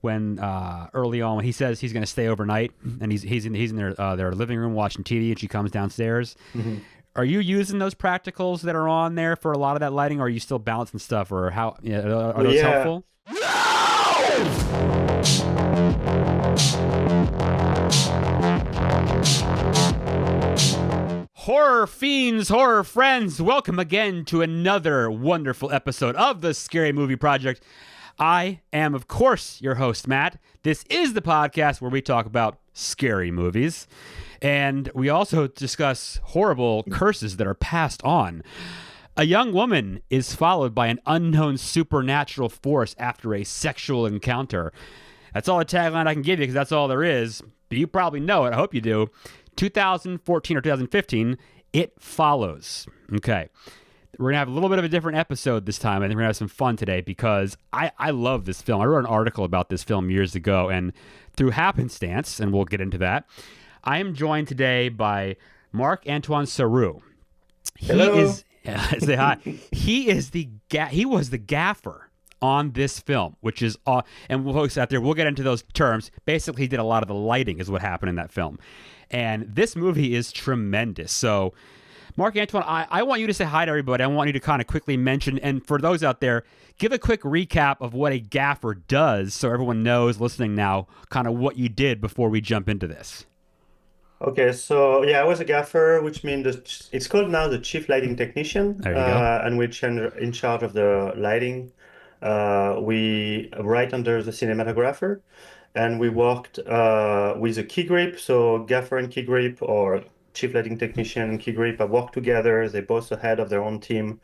when early on when he says he's going to stay overnight, and he's in their living room watching TV, and she comes downstairs. Mm-hmm. Are you using those practicals that are on there for a lot of that lighting, or are you still balancing stuff, or how are those helpful? Horror fiends, horror friends, welcome again to another wonderful episode of the Scary Movie Project. I am, of course, your host, Matt. This is the podcast where we talk about scary movies, and we also discuss horrible curses that are passed on. A young woman is followed by an unknown supernatural force after a sexual encounter. That's all the tagline I can give you because that's all there is, but you probably know it. I hope you do. 2014 or 2015, It Follows. Okay. We're going to have a little bit of a different episode this time. I think we're going to have some fun today because I love this film. I wrote an article about this film years ago, and through happenstance, and we'll get into that, I am joined today by Marc-Antoine Serou. Hello. Say hi. He was the gaffer on this film, which is and folks out there, we'll get into those terms. Basically, he did a lot of the lighting is what happened in that film. And this movie is tremendous. So, Marc-Antoine, I want you to say hi to everybody. I want you to kind of quickly mention, and for those out there, give a quick recap of what a gaffer does so everyone knows listening now kind of what you did before we jump into this. Okay, so I was a gaffer, which means it's called now the chief lighting technician, There you go. and we're in charge of the lighting. We right under the cinematographer, and we worked with a key grip. So gaffer and key grip, or chief lighting technician and key grip, work together. They both are head of their own team.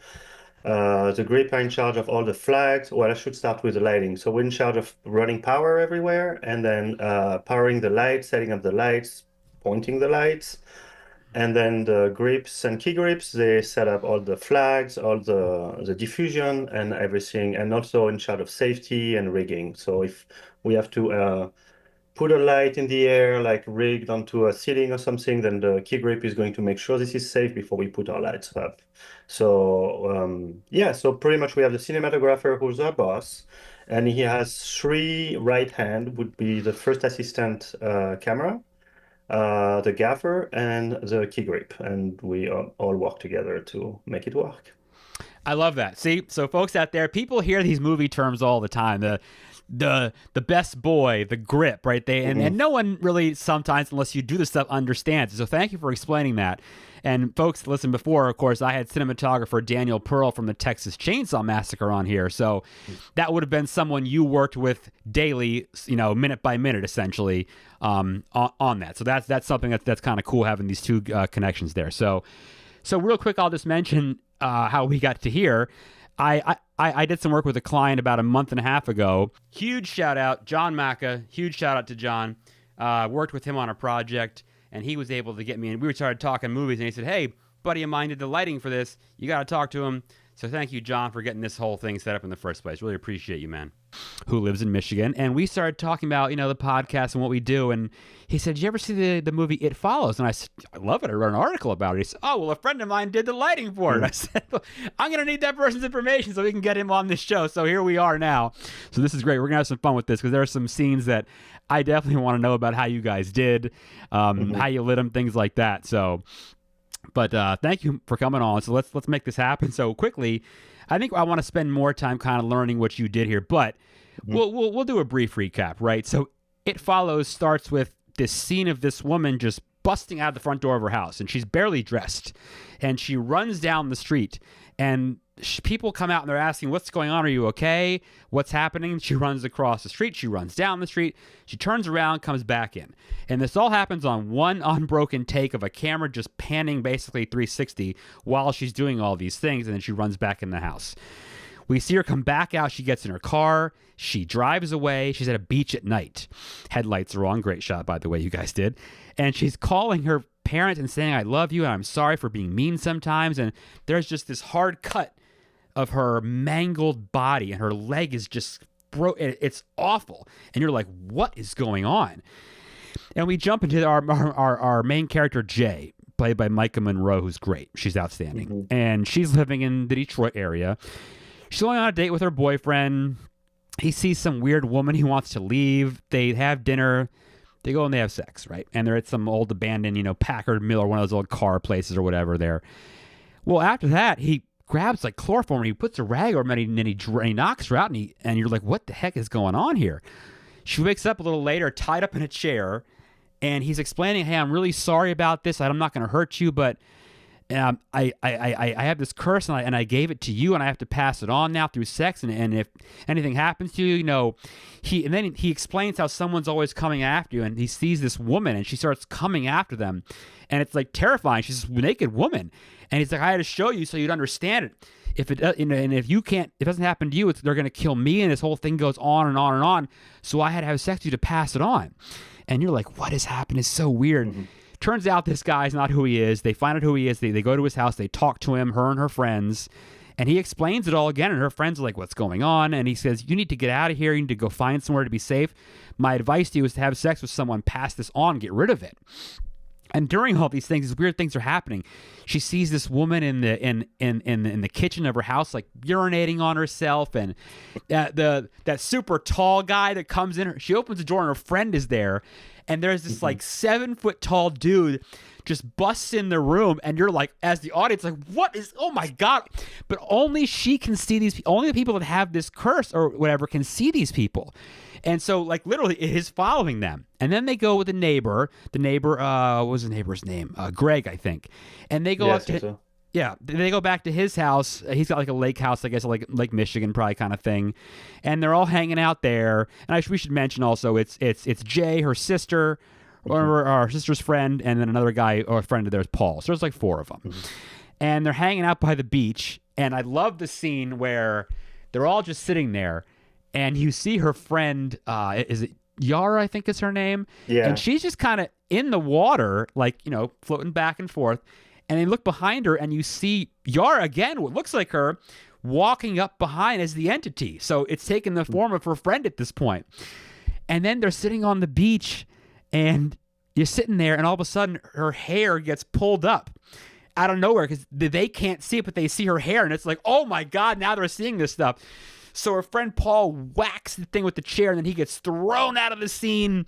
The grip are in charge of all the flags. Well, I should start with the lighting. So we're in charge of running power everywhere, and then powering the lights, setting up the lights, pointing the lights, and then the grips and key grips, they set up all the flags, all the diffusion and everything, and also in charge of safety and rigging. So if we have to put a light in the air, like rigged onto a ceiling or something, then the key grip is going to make sure this is safe before we put our lights up. So so pretty much we have the cinematographer who's our boss, and he has three right hand, would be the first assistant camera, the gaffer, and the key grip, and we all work together to make it work. I love that. See, so folks out there, people hear these movie terms all the time. The best boy, the grip, right? And no one really sometimes, unless you do this stuff, understands. So thank you for explaining that. And folks, listen, before, of course, I had cinematographer Daniel Pearl from the Texas Chainsaw Massacre on here. So that would have been someone you worked with daily, minute by minute, essentially, on that. So that's something that's kind of cool having these two connections there. So real quick, I'll just mention how we got to here. I did some work with a client about a month and a half ago. Huge shout out, John Macca. Huge shout out to John. Worked with him on a project, and he was able to get me, and we started talking movies, and he said, hey, buddy of mine did the lighting for this. You got to talk to him. So thank you, John, for getting this whole thing set up in the first place. Really appreciate you, man. Who lives in Michigan. And we started talking about, the podcast and what we do. And he said, did you ever see the movie It Follows? And I said, I love it. I wrote an article about it. He said, oh, well, a friend of mine did the lighting for it. I said, well, I'm going to need that person's information so we can get him on this show. So here we are now. So this is great. We're going to have some fun with this because there are some scenes that I definitely want to know about how you guys did, how you lit them, things like that. So... But thank you for coming on. So let's make this happen. So quickly, I think I want to spend more time kind of learning what you did here. But we'll do a brief recap, right? So It Follows starts with this scene of this woman just busting out the front door of her house, and she's barely dressed, and she runs down the street, and people come out and they're asking, what's going on? Are you okay? What's happening? She runs across the street. She runs down the street. She turns around, comes back in. And this all happens on one unbroken take of a camera just panning basically 360 while she's doing all these things. And then she runs back in the house. We see her come back out. She gets in her car. She drives away. She's at a beach at night. Headlights are on. Great shot, by the way, you guys did. And she's calling her parents and saying, I love you, and I'm sorry for being mean sometimes. And there's just this hard cut of her mangled body, and her leg is just it's awful. And you're like, what is going on? And we jump into our main character, Jay, played by Micah Monroe, who's great. She's outstanding. And she's living in the Detroit area. She's going on a date with her boyfriend. he sees some weird woman he wants to leave. They have dinner. They go and they have sex, right? And they're at some old abandoned, Packard Mill or one of those old car places or whatever there. Well, after that, he grabs like chloroform and he puts a rag over him and he knocks her out and you're like, what the heck is going on here? She wakes up a little later, tied up in a chair, and he's explaining, hey, I'm really sorry about this. I'm not going to hurt you, but I have this curse and I gave it to you and I have to pass it on now through sex. And if anything happens to you, and then he explains how someone's always coming after you, and he sees this woman and she starts coming after them. And it's like terrifying. She's this naked woman. And he's like, I had to show you so you'd understand it. If it and if you can't, it doesn't happen to you, they're going to kill me. And this whole thing goes on and on and on. So I had to have sex with you to pass it on. And you're like, what has happened? It's so weird. Mm-hmm. Turns out this guy's not who he is. They find out who he is. They go to his house. They talk to him, her and her friends. And he explains it all again. And her friends are like, what's going on? And he says, you need to get out of here. You need to go find somewhere to be safe. My advice to you is to have sex with someone, pass this on, get rid of it. And during all these things, these weird things are happening. She sees this woman in the kitchen of her house, like urinating on herself, and that super tall guy that comes in. She opens the door, and her friend is there, and there's this like 7-foot tall dude just busts in the room, and you're like, as the audience, like, what is? Oh my god! But only she can see these. Only the people that have this curse or whatever can see these people. And so, like, literally, it is following them. And then they go with the neighbor. The neighbor, what was the neighbor's name? Greg, I think. And they go up to, they go back to his house. He's got like a lake house, I guess, like Lake Michigan, probably kind of thing. And they're all hanging out there. And we should mention also, it's Jay, her sister, or our sister's friend, and then another guy or a friend of theirs, Paul. So there's like 4 of them. Mm-hmm. And they're hanging out by the beach. And I love the scene where they're all just sitting there. And you see her friend, is it Yara, I think is her name? Yeah. And she's just kind of in the water, like, floating back and forth. And they look behind her and you see Yara again, what looks like her, walking up behind as the entity. So it's taken the form of her friend at this point. And then they're sitting on the beach and you're sitting there and all of a sudden her hair gets pulled up out of nowhere because they can't see it, but they see her hair. And it's like, oh my God, now they're seeing this stuff. So her friend Paul whacks the thing with the chair, and then he gets thrown out of the scene.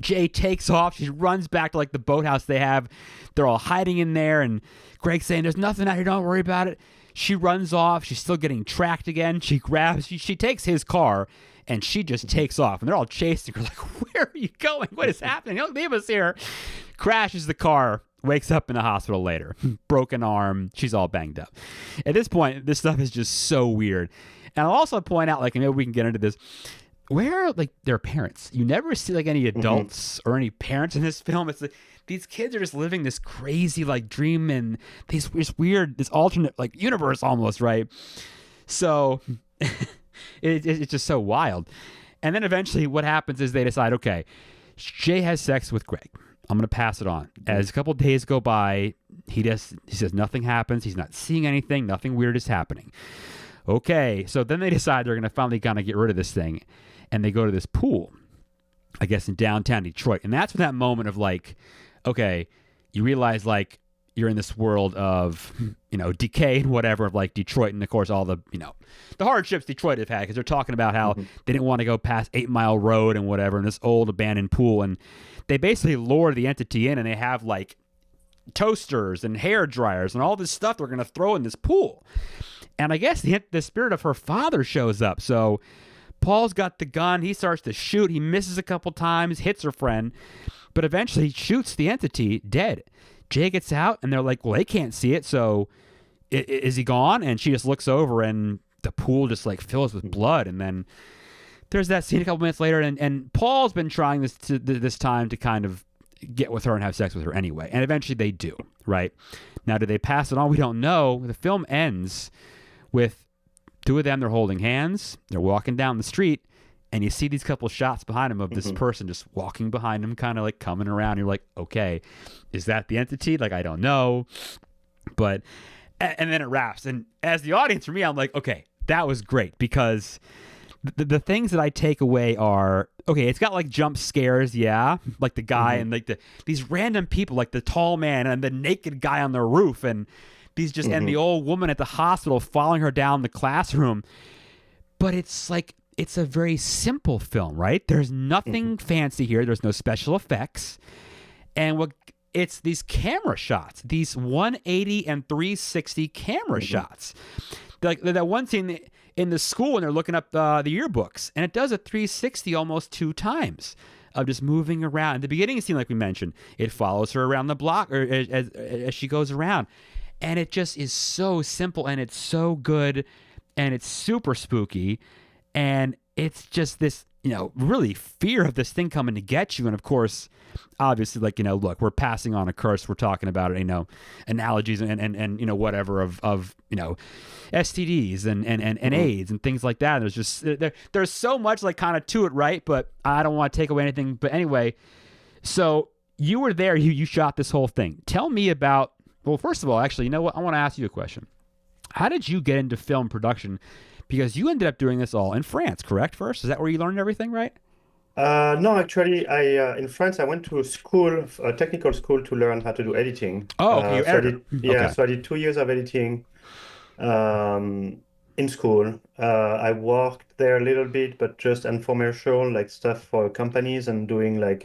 Jay takes off. She runs back to like the boathouse they have. They're all hiding in there, and Greg's saying, there's nothing out here, don't worry about it. She runs off. She's still getting tracked again. She takes his car, and she just takes off. And they're all chasing her like, where are you going? What is happening? Don't leave us here. Crashes the car. Wakes up in the hospital later. Broken arm. She's all banged up. At this point, this stuff is just so weird. And I'll also point out, like, maybe we can get into this, where are, like, their parents? You never see, like, any adults or any parents in this film. It's like, these kids are just living this crazy, like, dream and this weird, this alternate, like, universe almost, right? So it's just so wild. And then eventually what happens is they decide, okay, Jay has sex with Greg. I'm going to pass it on. As a couple of days go by, he says nothing happens. He's not seeing anything. Nothing weird is happening. Okay, so then they decide they're going to finally kind of get rid of this thing. And they go to this pool, I guess in downtown Detroit. And that's when that moment of like, okay, you realize like you're in this world of, decay and whatever of like Detroit. And of course, all the, the hardships Detroit have had, because they're talking about how they didn't want to go past 8 Mile Road and whatever in this old abandoned pool. And they basically lure the entity in and they have like toasters and hair dryers and all this stuff they're going to throw in this pool. And I guess the spirit of her father shows up. So Paul's got the gun. He starts to shoot. He misses a couple times, hits her friend, but eventually he shoots the entity dead. Jay gets out, and they're like, well, they can't see it, so is he gone? And she just looks over, and the pool just like fills with blood. And then there's that scene a couple minutes later, and Paul's been trying this time to kind of get with her and have sex with her anyway. And eventually they do, right? Now, do they pass it on? We don't know. The film ends with 2 of them. They're holding hands. They're walking down the street, and you see these couple shots behind them of this person just walking behind them, kind of like coming around. You're like, okay, is that the entity? Like, I don't know. But, and then it wraps. And as the audience, for me, I'm like, okay, that was great, because the things that I take away are, okay, it's got like jump scares, yeah, like the guy and like these random people, like the tall man and the naked guy on the roof, and these just and the old woman at the hospital following her down the classroom. But it's like it's a very simple film, right? There's Mhm. nothing fancy here. There's no special effects. And what it's these camera shots, these 180 and 360 camera Mhm. shots. Like that one scene in the school when they're looking up the yearbooks, and it does a 360 almost two times of just moving around. The beginning scene, like we mentioned, it follows her around the block or as she goes around, and it just is so simple and it's so good, and it's super spooky, and it's just this really fear of this thing coming to get you. And of course, obviously, like, look, we're passing on a curse. We're talking about, analogies and whatever of STDs and Mhm. AIDS and things like that. There's just there's so much like kind of to it, right? But I don't want to take away anything. But anyway, so you were there, you shot this whole thing. Tell me about, well, first of all, actually, you know what? I want to ask you a question. How did you get into film production? Because you ended up doing this all in France, correct? First, is that where you learned everything, right? No, actually, I in France I went to a school, a technical school, to learn how to do editing. Oh, okay, you're So I editor. did, yeah, Okay. so I did 2 years of editing in school. I worked there a little bit, but just infomercial, like stuff for companies and doing like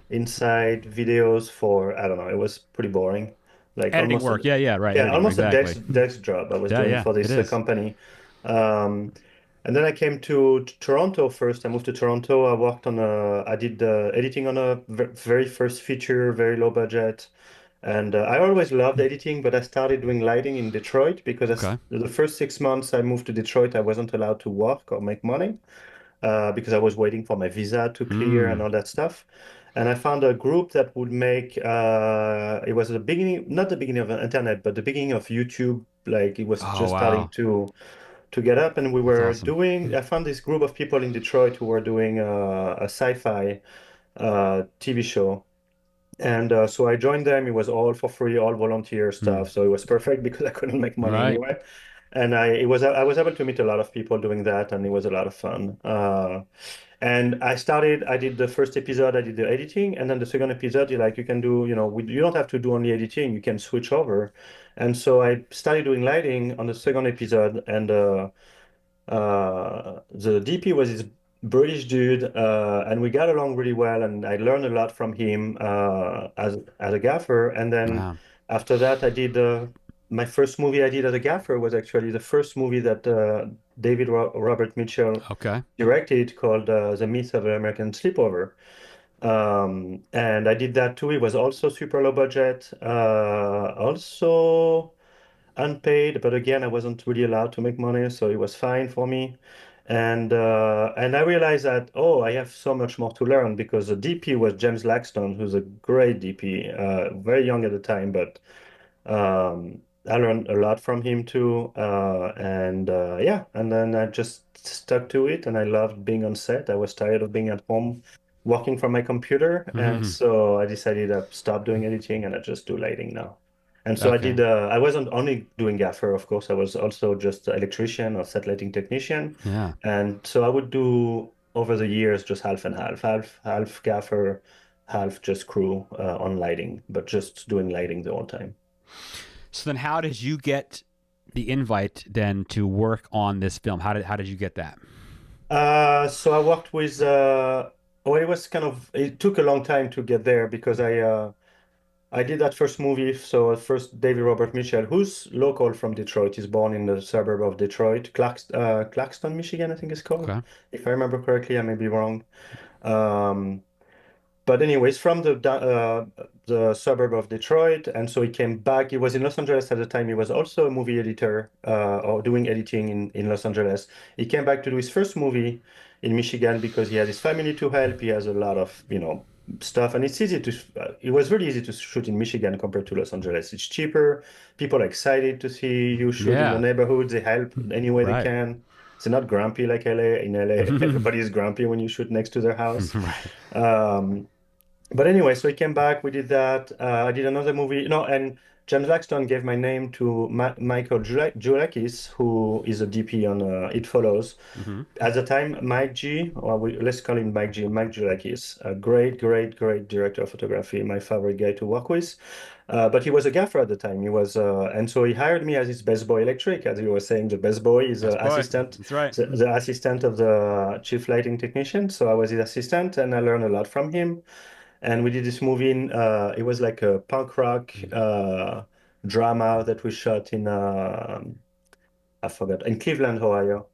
inside videos for, I don't know, it was pretty boring. Like Editing almost work. a, Yeah, yeah, right. yeah, Editing, almost a exactly. desk job I was Yeah, doing yeah, for it this is. company. Um, and then I came to Toronto first. I moved to Toronto. I did editing on a very first feature, very low budget. And I always loved editing, but I started doing lighting in Detroit because Okay. the first 6 months I moved to Detroit, I wasn't allowed to work or make money because I was waiting for my visa to clear and Hmm. all that stuff. And I found a group that would make, it was the beginning, not the beginning of the internet, but the beginning of YouTube. Like it was Oh, just starting wow. to get up, and we That's were awesome. doing, I found this group of people in Detroit who were doing a sci-fi TV show. And so I joined them. It was all for free, all volunteer Hmm. stuff. So it was perfect because I couldn't make money Right. anyway. And I was able to meet a lot of people doing that, and it was a lot of fun. And I did the first episode, I did the editing, and then the second episode, you can do, you don't have to do only editing, you can switch over. And so I started doing lighting on the second episode, and the DP was this British dude, and we got along really well, and I learned a lot from him as a gaffer. And then Wow. after that, I did my first movie I did as a gaffer was actually the first movie that Robert Mitchell Okay. directed, called The Myth of the American Sleepover. And I did that too. It was also super low budget, also unpaid, but again, I wasn't really allowed to make money, so it was fine for me. And I realized that, oh, I have so much more to learn, because the DP was James Laxton, who's a great DP, very young at the time, but I learned a lot from him too. And yeah, and then I just stuck to it, and I loved being on set. I was tired of being at home working from my computer, and Hmm. so I decided to stop doing editing and I just do lighting now. And so Okay. I wasn't only doing gaffer, of course, I was also just an electrician or set lighting technician. Yeah. And so I would do over the years just half and half, half gaffer, half just crew on lighting, but just doing lighting the whole time. So then, how did you get the invite then to work on this film? How did you get that? So I worked with well, it took a long time to get there because I did that first movie. So at first, David Robert Mitchell, who's local from Detroit, is born in the suburb of Detroit, Clarkston, Michigan, I think it's called. Okay. If I remember correctly, I may be wrong. Um, but anyways, from the suburb of Detroit, and so he came back. He was in Los Angeles at the time. He was also a movie editor, or doing editing in Los Angeles. He came back to do his first movie in Michigan because he had his family to help. He has a lot of, stuff, and it was really easy to shoot in Michigan compared to Los Angeles. It's cheaper. People are excited to see you shoot in the Yeah. neighborhood. They help any way they Right. can. It's not grumpy like LA. In LA, everybody is grumpy when you shoot next to their house. Right. Um, but anyway, so he came back. We did that. I did another movie. No, and James Laxton gave my name to Michael Julakis, who is a DP on It Follows. Hmm. At the time, Mike G, or let's call him Mike G, Mike Julakis, a great, great, great director of photography, my favorite guy to work with. But he was a gaffer at the time. He was, and so he hired me as his best boy electric, as you were saying. The best boy is Best boy. That's right. the assistant of the chief lighting technician. So I was his assistant, and I learned a lot from him. And we did this movie in, it was like a punk rock drama that we shot in, I forgot, in Cleveland, Ohio.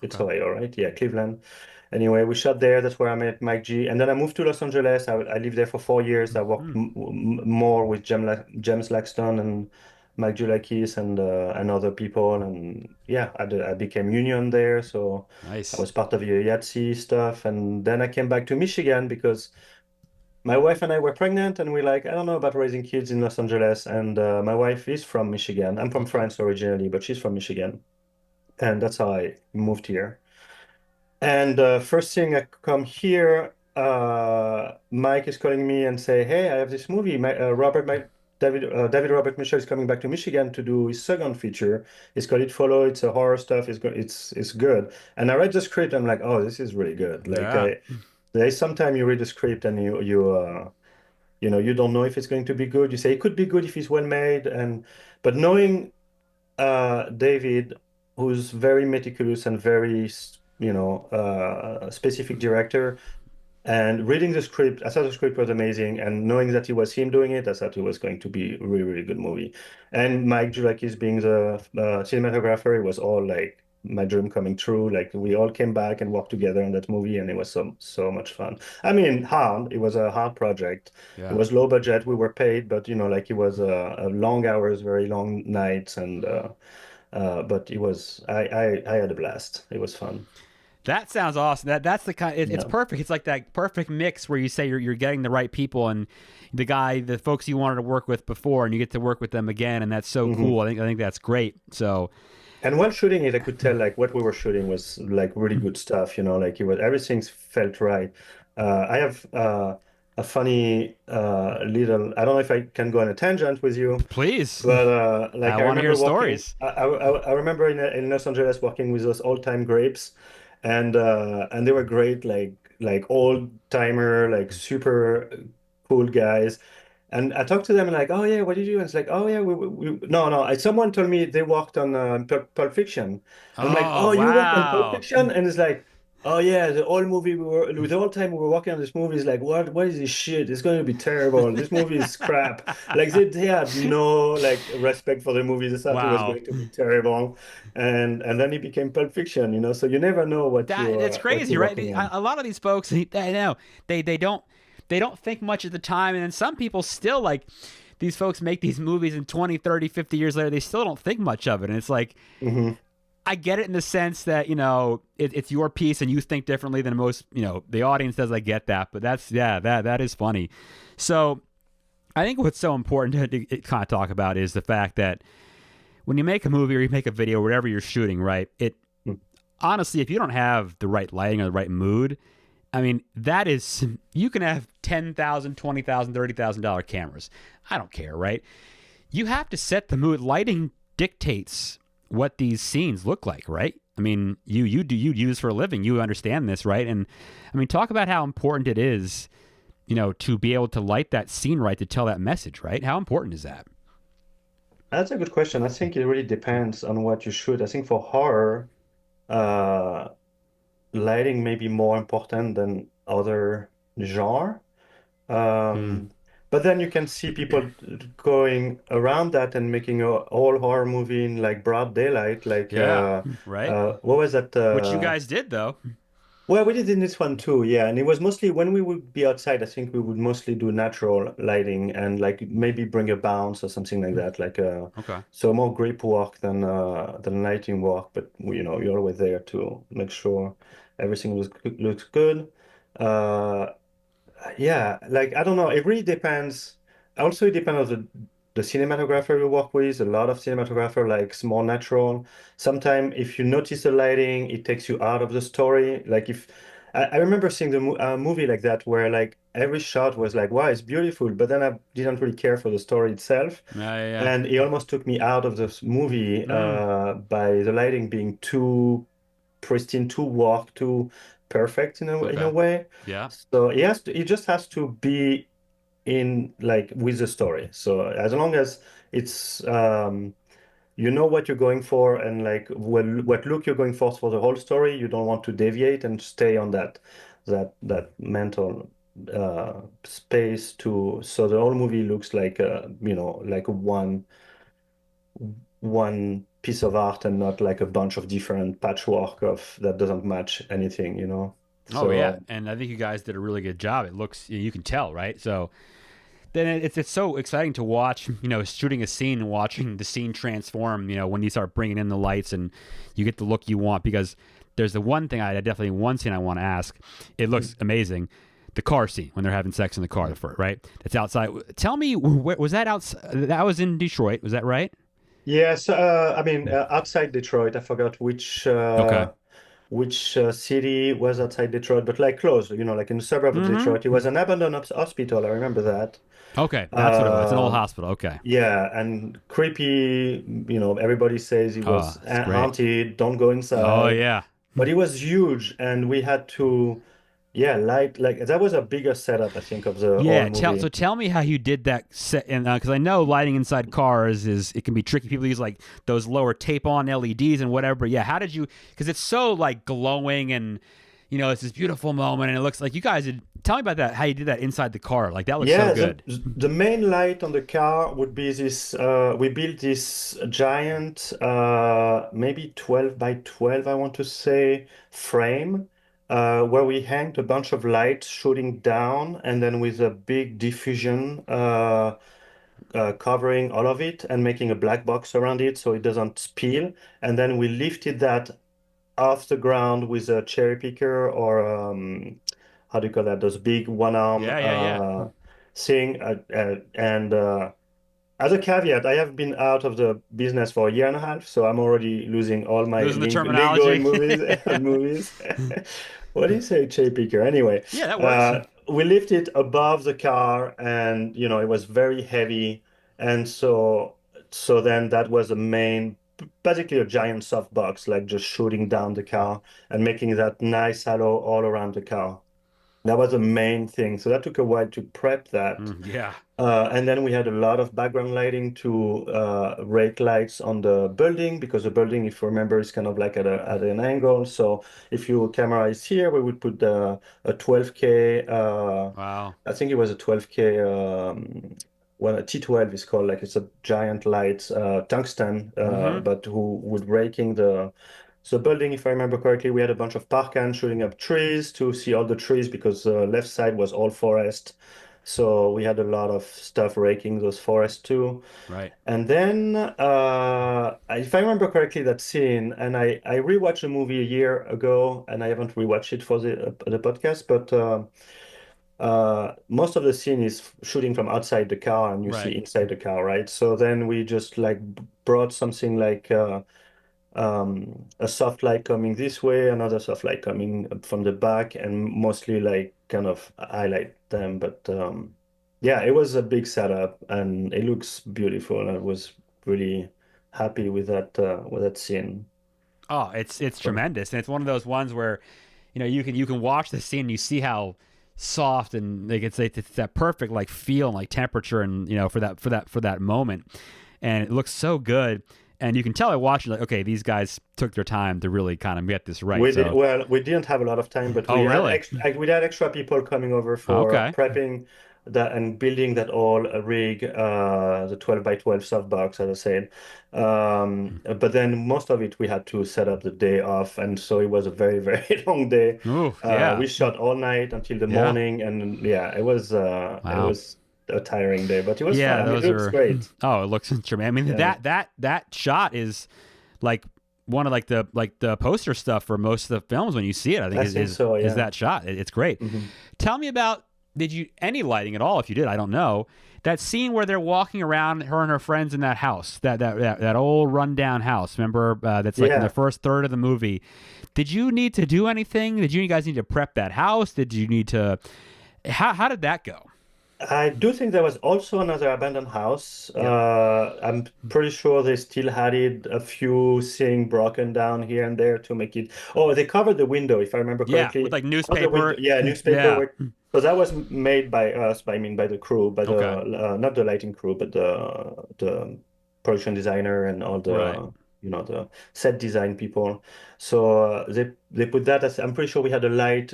It's Okay. Ohio, right? Yeah, Cleveland. Anyway, we shot there. That's where I met Mike G. And then I moved to Los Angeles. I lived there for 4 years. I worked Hmm. more with James Laxton and Mike Julakis and other people. And yeah, I became union there. So I Nice. was part of the IATSE stuff. And then I came back to Michigan because my wife and I were pregnant, and we're like, I don't know about raising kids in Los Angeles. And my wife is from Michigan. I'm from Okay. France originally, but she's from Michigan. And that's how I moved here. And first thing I come here, Mike is calling me and say, "Hey, I have this movie. David Robert Mitchell is coming back to Michigan to do his second feature. It's called It Follow. It's a horror stuff. It's good." And I read the script. I'm like, "Oh, this is really good." Like Yeah. there is sometime you read the script and you don't know if it's going to be good. You say it could be good if it's well made, and but knowing David, who's very meticulous and very, specific director. And reading the script, I thought the script was amazing. And knowing that it was him doing it, I thought it was going to be a really, really good movie. And Mike Julakis being the cinematographer, it was all like my dream coming true. Like we all came back and worked together on that movie, and it was so much fun. I mean, hard. It was a hard project. It Yeah. was low budget. We were paid, but like it was a long hours, very long nights, and but it was I had a blast. It was fun. That sounds awesome. That's the kind. It's Yeah. perfect. It's like that perfect mix where you say you're getting the right people and the folks you wanted to work with before, and you get to work with them again, and that's so Hmm. cool. I think that's great. So And while shooting it, I could tell like what we were shooting was like really good stuff, like it was everything felt right. I have a funny little, I don't know if I can go on a tangent with you, please, but like I I want to hear remember working, stories. I remember in Los Angeles working with those old-time grapes, and they were great, like old-timer, like super cool guys. And I talked to them and like, oh yeah, what did you do? And it's like, oh yeah, no, no. Someone told me they worked on Pulp Fiction, and I'm like, Oh oh, you worked on Pulp wow. Fiction? And it's like, oh yeah, the whole time we were working on this movie is like, what is this shit? It's going to be terrible. This movie is crap. Like they had no like respect for the movie. They thought it was Wow. going to be terrible, and then it became Pulp Fiction. So you never know That's what crazy, you're right? working on. A lot of these folks, I know they don't think much at the time, and then some people still like these folks make these movies and 20, 30, 50 years later they still don't think much of it, and it's like Hmm. I get it in the sense that it's your piece and you think differently than most the audience does. I get that, but that is funny. So I think what's so important to kind of talk about is the fact that when you make a movie or you make a video, whatever you're shooting, right? It honestly, if you don't have the right lighting or the right mood, I mean, that is, you can have $10,000, $20,000, $30,000 cameras. I don't care, right? You have to set the mood. Lighting dictates what these scenes look like, right? I mean, you use for a living. You understand this, right? And I mean, talk about how important it is, to be able to light that scene right to tell that message, right? How important is that? That's a good question. I think it really depends on what you shoot. I think for horror, uh, lighting may be more important than other genre. Hmm. Um, but then you can see people going around that and making a whole horror movie in like broad daylight. Like Yeah, right. what was that? Which you guys did though. Well, we did in this one too, yeah. And it was mostly when we would be outside, I think we would mostly do natural lighting and like maybe bring a bounce or something like that. Like Okay. so more grip work than lighting work, but you're always there to make sure everything looks good. Uh yeah, like I don't know. It really depends. Also, it depends on the cinematographer you work with. A lot of cinematographer likes more natural. Sometimes, if you notice the lighting, it takes you out of the story. Like if I remember seeing the movie like that, where like every shot was like, wow, it's beautiful, but then I didn't really care for the story itself. Yeah. And it almost took me out of this movie Mm, by the lighting being too pristine, too warped, too perfect in a okay. way. Yeah. So it just has to be in like with the story. So as long as it's you know what you're going for and like what look you're going for the whole story, you don't want to deviate and stay on that mental space to so the whole movie looks like like one piece of art and not like a bunch of different patchwork of that doesn't match anything, you know. Oh yeah, So and I think you guys did a really good job. It looks, you can tell, right? So then it's so exciting to watch, shooting a scene and watching the scene transform, when you start bringing in the lights and you get the look you want. Because there's the one thing one scene I want to ask. It looks amazing. The car scene when they're having sex in the car, right? That's outside. Tell me, where was that outside? That was in Detroit. Was that right? yes, I mean outside Detroit, I forgot Okay. which city was outside Detroit, but like close, like in the suburb of Mm-hmm. Detroit. It was an abandoned hospital. I remember that. Okay, that's what it was. It's an old Um, hospital. Okay. yeah, and creepy. Everybody says it Oh, was it's great. haunted. Don't go Oh inside. yeah. But it was huge, and we had to, yeah, light like that was a bigger setup, I think, of the whole Yeah, movie. tell me how you did that set, and because I know lighting inside cars is it can be tricky. People use like those lower tape on LEDs and whatever. Yeah, how did you? Because it's so like glowing and it's this beautiful moment, and it looks like you guys did. Tell me about that. How you did that inside the car? Like that looks so Yeah, good. the main light on the car would be this. We built this giant, maybe 12 by 12, I want to say, frame, where we hanged a bunch of lights shooting down, and then with a big diffusion covering all of it and making a black box around it so it doesn't spill. And then we lifted that off the ground with a cherry picker or how do you call that? Those big one arm Yeah. thing. And as a caveat, I have been out of the business for a year and a half, so I'm already losing all my Losing the lingo in terminology. movies. Movies. What do you say, cherry picker? Anyway, Yeah, that works. we lifted above the car, and it was very heavy, and so then that was the main, basically a giant softbox, like just shooting down the car and making that nice halo all around the car. That was the main thing. So that took a while to prep that. Yeah. And then we had a lot of background lighting to rake lights on the building because the building, if you remember, is kind of like at an angle. So if your camera is here, we would put a 12K, Wow. I think it was a 12K, well, a T12 is called, like it's a giant light, tungsten, Mm-hmm. but who would raking the building, if I remember correctly. We had a bunch of parkans shooting up trees to see all the trees because the left side was all forest. So we had a lot of stuff raking those forests too. Right. And then, if I remember correctly, that scene, and I rewatched the movie a year ago, and I haven't rewatched it for the podcast, but most of the scene is shooting from outside the car, and you see Right. inside the car, right? So then we just like brought something like a soft light coming this way, another soft light coming from the back, and mostly like kind of highlight them. But yeah, it was a big setup and it looks beautiful. I was really happy with that scene. Oh, it's So, tremendous, and it's one of those ones where you can watch the scene and you see how soft and like it's that perfect like feel and like temperature and for that moment, and it looks so good, and you can tell by watching like okay, these guys took their time to really kind of get this right. So we didn't have a lot of time, but oh really? we had extra people coming over for Okay. prepping that and building that all rig, the 12 by 12 softbox, as I said. But then most of it we had to set up the day off, and so it was a very, very long day. Ooh yeah. We shot all night until the Yeah. morning, and yeah, it Wow. was a tiring day, but it was fun. Yeah, I mean, it those looks are. great. Oh, it looks tremendous. I mean, Yeah, that shot is like one of like the poster stuff for most of the films when you see it. I think I is think is, so. is Yeah. that shot. It's great. hmm Tell me about did you any lighting at all? If you did, I don't know. That scene where they're walking around, her and her friends in that house, that old rundown house. Remember, that's like in the Yeah. first third of the movie. Did you need to do anything? Did you guys need to prep that house? Did you need to? How did that go? I do think there was also another abandoned house. Yep. I'm pretty sure they still had it, a few things broken down here and there to make it. Oh, they covered the window, if I remember Yeah, with correctly. like Not the window, newspaper. yeah, newspaper. Yeah. So that was made by us, I mean by the crew, by the Okay. not the lighting crew, but the production designer and all Right. the the set design people. So they put that as I'm pretty sure we had a light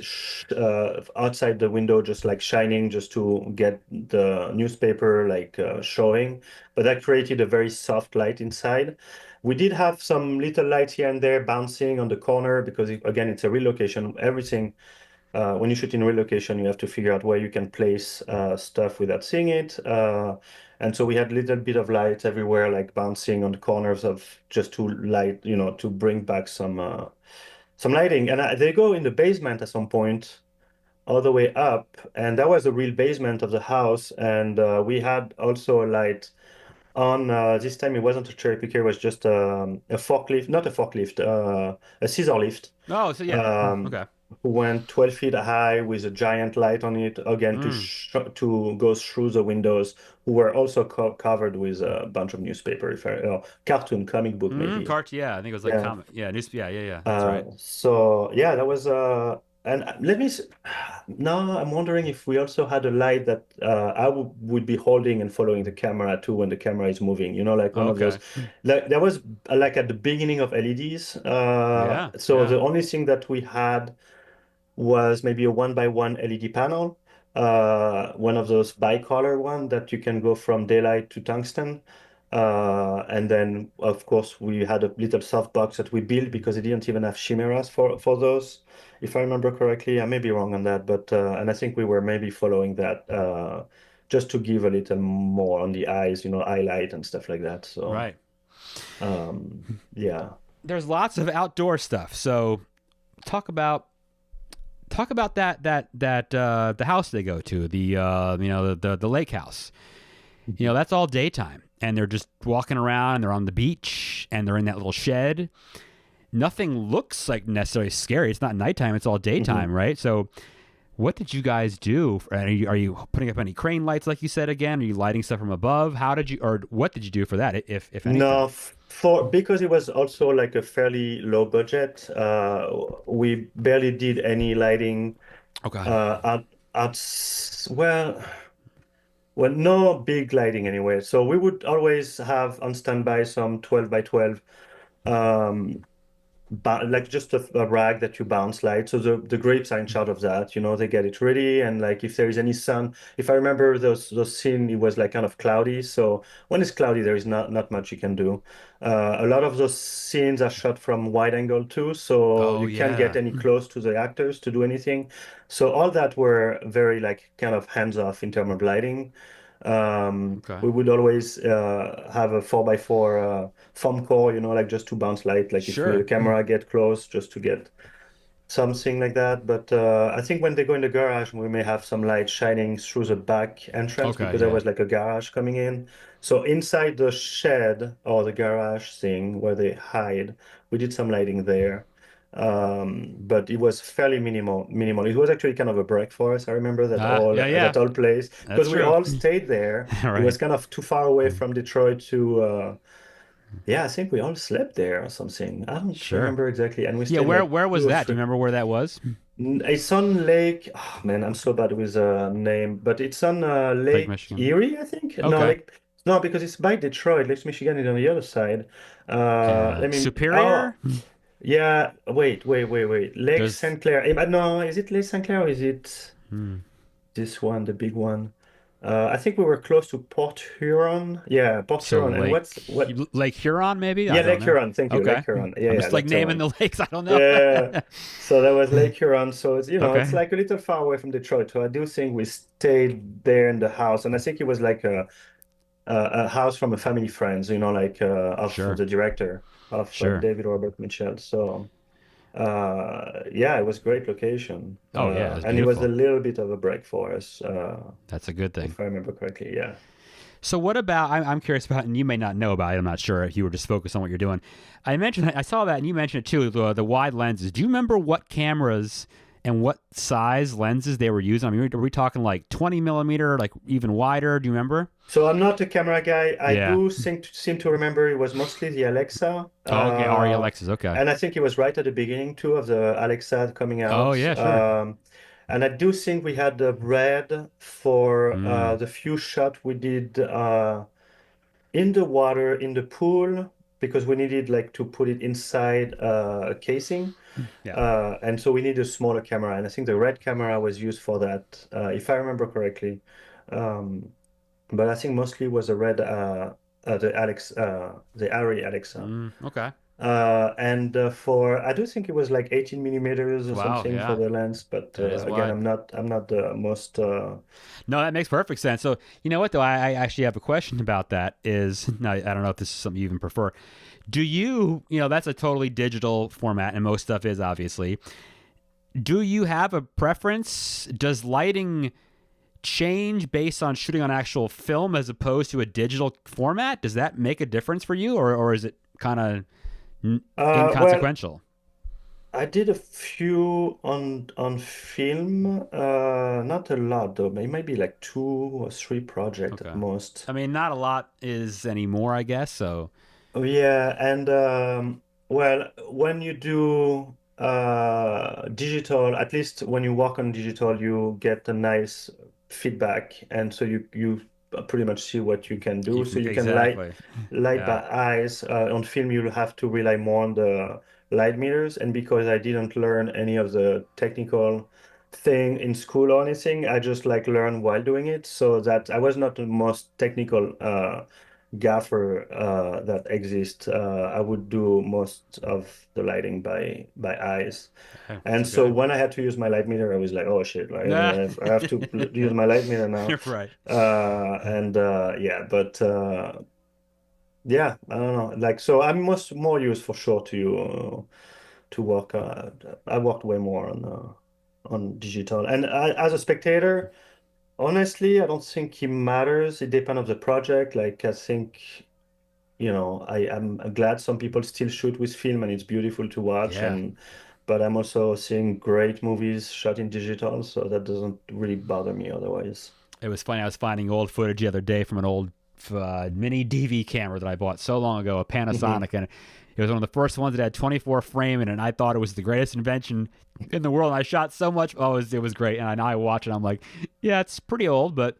outside the window, just like shining, just to get the newspaper like showing. But that created a very soft light inside. We did have some little lights here and there bouncing on the corner because again, it's a relocation. Everything when you shoot in relocation, you have to figure out where you can place stuff without seeing it. And so we had a little bit of light everywhere, like bouncing on the corners of just to light, to bring back some lighting. And they go in the basement at some point, all the way up, and that was the real basement of the house. And we had also a light on. This time it wasn't a cherry picker; it was just a forklift, not a forklift, a scissor lift Oh, so yeah. um, Okay. who went 12 feet high with a giant light on it, again, Mm. to go through the windows, who were also covered with a bunch of newspaper, if cartoon, comic book, maybe. Cart. Yeah, I think it was like Yeah. comic. Yeah, news. Yeah, yeah, yeah. That's right. So yeah, that was and let me now I'm wondering if we also had a light that I would be holding and following the camera too when the camera is moving, like one of those. Okay. Like there was like at the beginning of LEDs. Yeah. So Yeah. the only thing that we had was maybe a one by one LED panel, one of those bicolor one that you can go from daylight to tungsten. And then, of course, we had a little softbox that we built because it didn't even have chimeras for those, if I remember correctly. I may be wrong on that, but and I think we were maybe following that just to give a little more on the eyes, eye light and stuff like that. So, Right. yeah. There's lots of outdoor stuff. So talk about that the house they go to, the the lake house. That's all daytime, and they're just walking around, and they're on the beach, and they're in that little shed. Nothing looks like necessarily scary. It's not nighttime, it's all daytime, Mhm. right? So what did you guys do? Are you putting up any crane lights like you said again? Are you lighting stuff from above? How did you, or what did you do for that, if anything? No, for because it was also like a fairly low budget, we barely did any lighting Okay. at well, no big lighting anyway. So we would always have on standby some 12 by 12 um but like just a rag that you bounce light. So the grapes are in charge of that. They get it ready, and like if there is any sun, if I remember those scene, it was like kind of cloudy. So when it's cloudy, there is not much you can do. A lot of those scenes are shot from wide angle too, so Oh you can't get yeah. any close to the actors to do anything. So all that were very like kind of hands off in terms of lighting. Okay. We would always have a 4x4 foam core, like just to bounce light, like if the Sure. camera get close, just to get something like that. But I think when they go in the garage, we may have some light shining through the back entrance Okay. because there Yeah. was like a garage coming in. So inside the shed or the garage thing where they hide, we did some lighting there. But it was fairly minimal. It was actually kind of a break for us. I remember that Ah. all Yeah. Yeah. that all place That's because we true. all stayed there. All It was right. kind of too far away from Detroit to yeah, I think we all slept there or something. I don't Sure. remember exactly. And we Yeah. stayed Where like where was two or that? Do you three. remember where that was? It's on Lake. Oh man, I'm so bad with name, but it's on Lake Lake Michigan. Erie, I think. No, Okay. no, because it's by Detroit. Lake Michigan is on the other side. Let me. Oh, Superior. yeah. Wait. Lake There's St. Clair. No, is it Lake St. Clair or is it hmm. this one, the big one? I think we were close to Port Huron. Yeah, Port So Huron. And what? Lake Huron, maybe? I Yeah, don't Lake know. Huron. Thank you, Lake Okay. Huron. Yeah, I'm yeah, just like that's the naming one. the lakes. I don't know. Yeah. So that was Lake Huron. So it's Okay. like a little far away from Detroit. So I do think we stayed there in the house, and I think it was like a house from a family friends, like of Sure. the director of Sure. David Robert Mitchell. So yeah, it was great location, Oh yeah, it's and it was a beautiful. little bit of a break for us, That's a good thing. if I remember correctly. Yeah. So what about? I'm curious about, and you may not know about it. I'm not sure if you were just focused on what you're doing. I saw that, and you mentioned it too. The wide lenses. Do you remember what cameras and what size lenses they were using? I mean, are we talking like 20 millimeter, like even wider? Do you remember? So I'm not a camera guy. I Yeah. do seem to remember it was mostly the Alexa. Oh, okay. Ari Alexis. Okay. And I think it was right at the beginning too of the Alexa coming Oh out. yeah, sure. And I do think we had the red for Mm, the few shot we did in the water, in the pool, because we needed like to put it inside a casing. yeah. And so we need a smaller camera. And I think the red camera was used for that, if I remember correctly. Um, but I think mostly was the red, the Arri Alexa. Okay. And for I do think it was like 18 millimeters or Wow. something for Yeah. the lens, but That is again, wide. I'm not the most. No, that makes perfect sense. So you know what though, I actually have a question about that. Is now I don't know if this is something you even prefer. Do you know that's a totally digital format, and most stuff is obviously. Do you have a preference? Does lighting change based on shooting on actual film as opposed to a digital format? Does that make a difference for you, or is it kind of Well, inconsequential? I did a few on film, not a lot though. Maybe like two or three projects at Okay. most. I mean, not a lot is anymore, I guess. So Oh, yeah, and well, when you do digital, at least when you work on digital, you get a nice feedback, and so you pretty much see what you can do. you So can you can exactly. light Yeah. by eyes. On film, you'll have to rely more on the light meters, and because I didn't learn any of the technical thing in school or anything, I just like learn while doing it. So that I was not the most technical gaffer that exists. I would do most of the lighting by eyes. Hey, it's And so okay. when I had to use my light meter, I was like, oh shit, like, Nah. I have to use my light meter now. Right. And yeah, but yeah, I don't know. Like, so I'm most more used for sure to work. I worked way more on digital, and as a spectator. Honestly, I don't think it matters. It depends on the project. Like I think, I'm glad some people still shoot with film and it's beautiful to watch. Yeah. And but I'm also seeing great movies shot in digital, so that doesn't really bother me otherwise. It was funny. I was finding old footage the other day from an old mini DV camera that I bought so long ago, a Hmm. Panasonic, and it was one of the first ones that had 24 frame in it. And I thought it was the greatest invention in the world. And I shot so much. Oh, it was great. And I watch it. I'm like, yeah, it's pretty old, but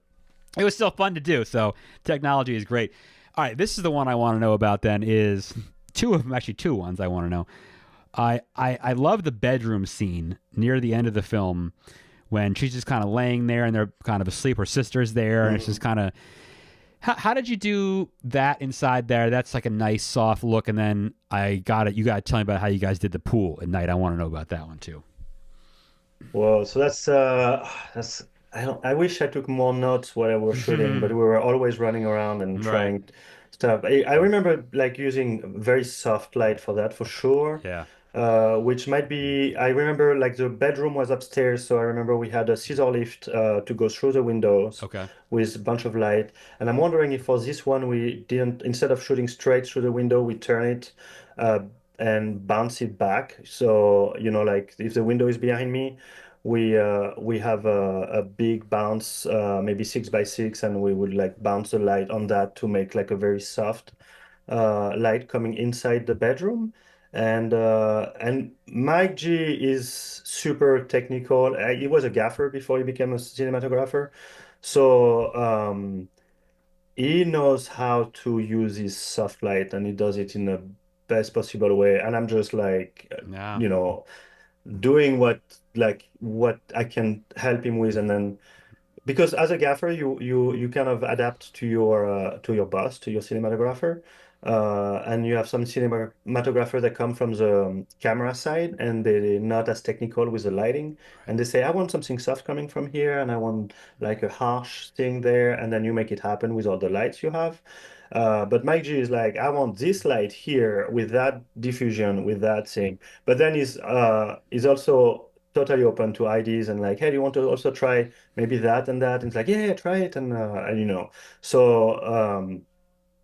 it was still fun to do. So technology is great. All right, this is the one I want to know about. Then is two of them, actually two ones I want to know. I love the bedroom scene near the end of the film when she's just kind of laying there and they're kind of asleep. Her sister's there, and it's just Hmm. kind of. How did you do that inside there? That's like a nice soft look, and then I got it. You got to tell me about how you guys did the pool at night. I want to know about that one too. Well, so that's I wish I took more notes while I was shooting, but we were always running around and Right. trying stuff. I remember like using very soft light for that for sure. Yeah. Which might be, I remember like the bedroom was upstairs, so I remember we had a scissor lift to go through the windows Okay. with a bunch of light. And I'm wondering if for this one we didn't, instead of shooting straight through the window, we turn it uh, and bounce it back. So, like if the window is behind me, we have a big bounce, maybe 6 by 6, and we would like bounce the light on that to make like a very soft light coming inside the bedroom. And Mike G is super technical. He was a gaffer before he became a cinematographer. So he knows how to use his soft light and he does it in the best possible way. And I'm just like, Yeah. you know, doing what I can help him with. And then because as a gaffer, you kind of adapt to your boss, to your cinematographer, and you have some cinematographer that come from the camera side, and they're not as technical with the lighting, Right. and they say, I want something soft coming from here, and I want like a harsh thing there, and then you make it happen with all the lights you have. But Mike G is like, I want this light here with that diffusion, with that thing. But then he's also totally open to ideas and like, hey, do you want to also try maybe that and that? And it's like, yeah, yeah, try it. And you know, so,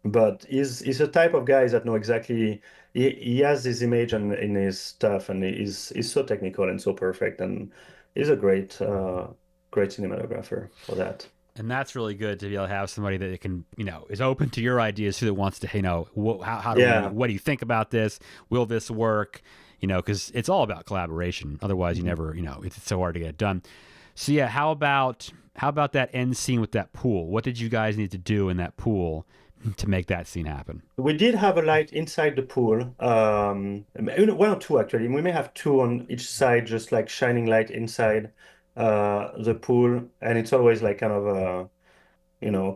but he's a type of guy that know exactly, he has this image in his stuff and he's so technical and so perfect. And he's a great cinematographer for that. And that's really good to be able to have somebody that can, is open to your ideas, who that wants to, how do we, Yeah. what do you think about this? Will this work? Because it's all about collaboration. Otherwise, you Mhm. never, it's so hard to get it done. So yeah, how about that end scene with that pool? What did you guys need to do in that pool to make that scene happen? We did have a light inside the pool, one or two actually. We may have two on each side, just like shining light inside the pool, and it's always like kind of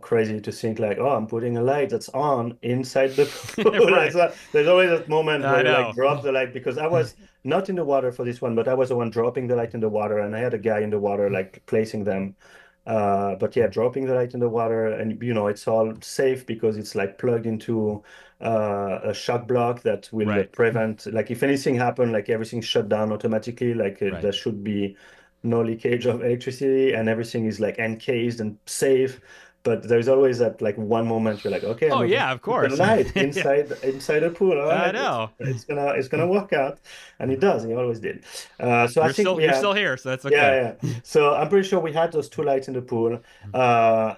crazy to think like, oh, I'm putting a light that's on inside the pool. Right. There's always that moment I where you like know. drop the light because I was not in the water for this one, but I was the one dropping the light in the water, and I had a guy in the water like placing them. But yeah, dropping the light in the water, and it's all safe because it's like plugged into a shock block that will Right. prevent, like if anything happen, like everything shut down automatically. Like Right. there should be no leakage of electricity, and everything is like encased and safe. But there's always that like one moment you're like, okay, I'm Oh going yeah, to of put the course. light Yeah, inside the pool. All I right, know. it's gonna work out, and it does. And it always did. So I You're think still we you're had, still here, so that's yeah, okay. yeah. So I'm pretty sure we had those two lights in the pool,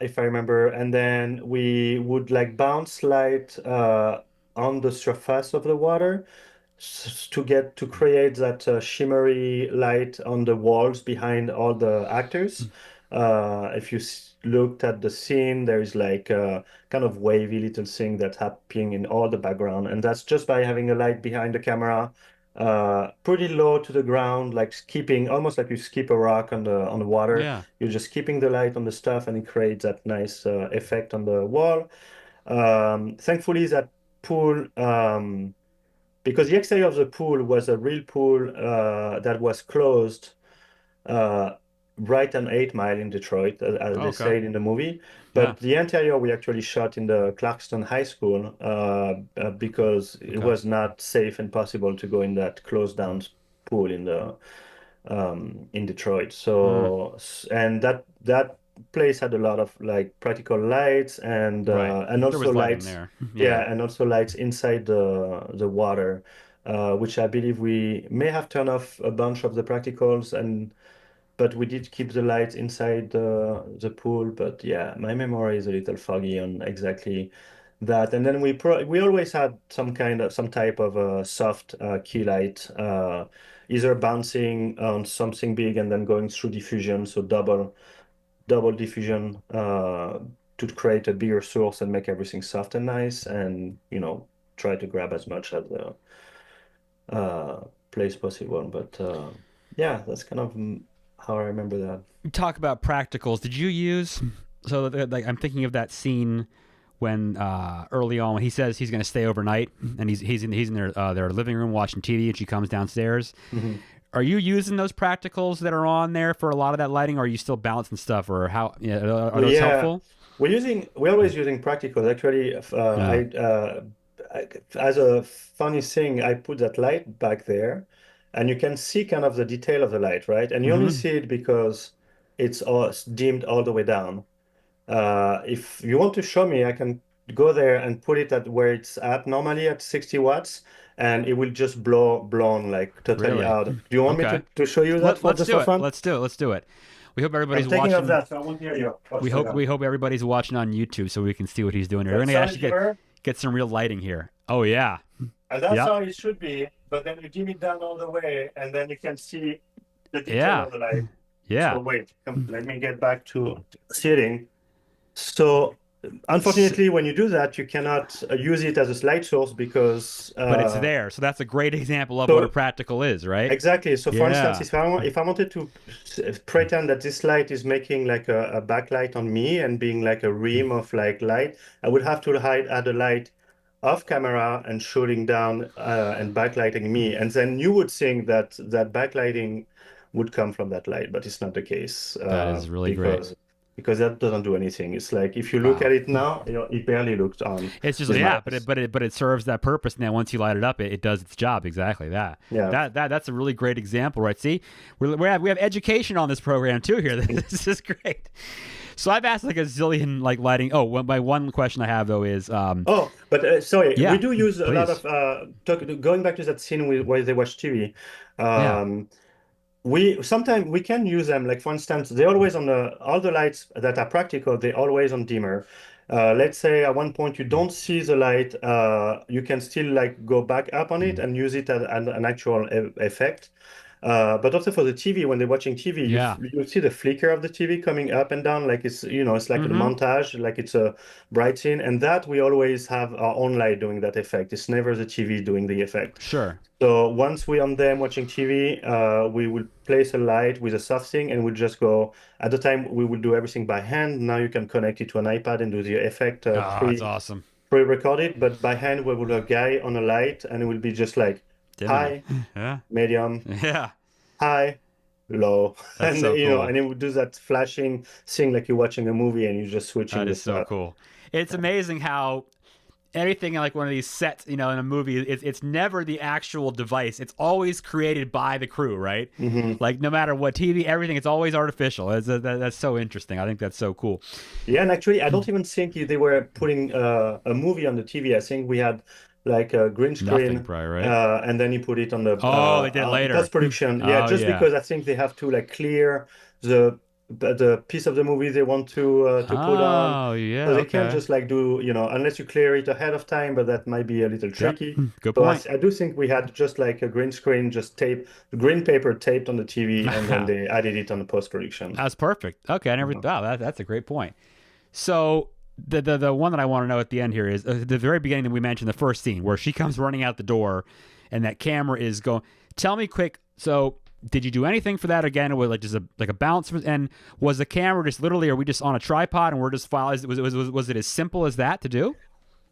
if I remember, and then we would like bounce light on the surface of the water to create that shimmery light on the walls behind all the actors. If you looked at the scene, there is like a kind of wavy little thing that's happening in all the background, and that's just by having a light behind the camera, pretty low to the ground, like skipping, almost like you skip a rock on the water. Yeah. You're just keeping the light on the stuff, and it creates that nice effect on the wall. Thankfully, that pool. Because the exterior of the pool was a real pool that was closed uh, right on 8 Mile in Detroit, as Oh, they okay. said in the movie. Yeah. But the interior we actually shot in the Clarkston High School because it Okay. was not safe and possible to go in that closed down pool in Detroit. Mm, And that place had a lot of like practical lights right. and There was also lighting lights, there. Yeah. yeah, and also lights inside the water, which I believe we may have turned off a bunch of the practicals and. But we did keep the lights inside the pool. But yeah, my memory is a little foggy on exactly that. And then we always had some type of a soft key light, either bouncing on something big and then going through diffusion, so double diffusion to create a bigger source and make everything soft and nice, and try to grab as much of the uh, place possible. But yeah, that's kind of how I remember that. You talk about practicals. Did you use like I'm thinking of that scene when early on when he says he's going to stay overnight and he's in their living room watching TV and she comes downstairs. Mhm. Are you using those practicals that are on there for a lot of that lighting, or are you still balancing stuff, or how? Yeah, are Well, those yeah, helpful? we're always using practicals. Actually, Yeah. as a funny thing, I put that light back there, and you can see kind of the detail of the light, right? And you only Mm-hmm. see it because it's dimmed all the way down. If you want to show me, I can go there and put it at where it's at normally at 60 watts, and it will just blown like totally Really? out. Do you want me Okay. to show you that for Let's the do it. soft one? Let's do it. Let's do it. We hope I'm everybody's taking off watching. that, so I won't hear you. We Watch hope that. we hope everybody's watching on YouTube so we can see what he's doing here. We're That gonna sounded actually get clear. get some real lighting here. Oh yeah. And that's Yep. how it should be. But then you dim it down all the way, and then you can see the detail Yeah. of the light. Yeah. So wait, let me get back to sitting. So S- unfortunately, when you do that, you cannot use it as a light source because but it's there, so that's a great example of what a so practical is, right? exactly. So for instance, Yeah. if I wanted to pretend that this light is making like a backlight on me and being like a rim of like light, I would have to add a light off camera and shooting down and backlighting me, and then you would think that that backlighting would come from that light, but it's not the case That is really great. because because that doesn't do anything. It's like if you look Wow. at it now, it barely looked on It's just with my yeah, but eyes. it serves that purpose. And then once you light it up, it does its job exactly. Yeah. That's a really great example, right? See, we have education on this program too here. This is great. So I've asked like a zillion like lighting. Oh, my one question I have though is Oh, but sorry, we yeah, do use a lot please, of going back to that scene where they watch TV. yeah, Um, we sometimes we can use them. Like for instance, they always on the all the lights that are practical. They always on dimmer. Let's say at one point you don't see the light, you can still like go back up on it and use it as an actual effect. But also for the TV, when they're watching TV, yeah, you see the flicker of the TV coming up and down, like it's like a mm-hmm, montage, like it's a bright scene. And that we always have our own light doing that effect. It's never the TV doing the effect. sure, So once we're on them watching TV, we will place a light with a soft thing and we'll just go. At the time, we will do everything by hand. Now you can connect it to an iPad and do the effect oh, it's awesome, pre-recorded. But by hand, we will have a guy on a light and it will be just like dimming it, high, yeah, medium, yeah, high, low, that's so cool. and it would do that flashing thing like you're watching a movie and you're just switching That the is so stuff. cool. It's amazing how anything like one of these sets, in a movie, it's never the actual device. It's always created by the crew, right? Hmm. Like no matter what TV, everything, it's always artificial. That's so interesting. I think that's so cool. Yeah, and actually, I don't even think they were putting a movie on the TV. I think we had like a green Nothing, screen, probably, right? and then he put it on the Oh, they did it later. post-production. Yeah, Oh just yeah. because I think they have to like clear the piece of the movie they want to put on. Oh yeah. So they can't Okay. just like do, unless you clear it ahead of time, but that might be a little Yep. tricky. Good So point. I do think we had just like a green screen, just green paper taped on the TV, and then they added it on the post-production. That's perfect. Okay, I never. Mhm. Wow, that's a great point. So the one that I want to know at the end here is the very beginning that we mentioned, the first scene where she comes running out the door, and that camera is going. Tell me quick. So did you do anything for that again? Or was like just a bounce? And was the camera just literally? Are we just on a tripod and we're just files? Was it as simple as that to do?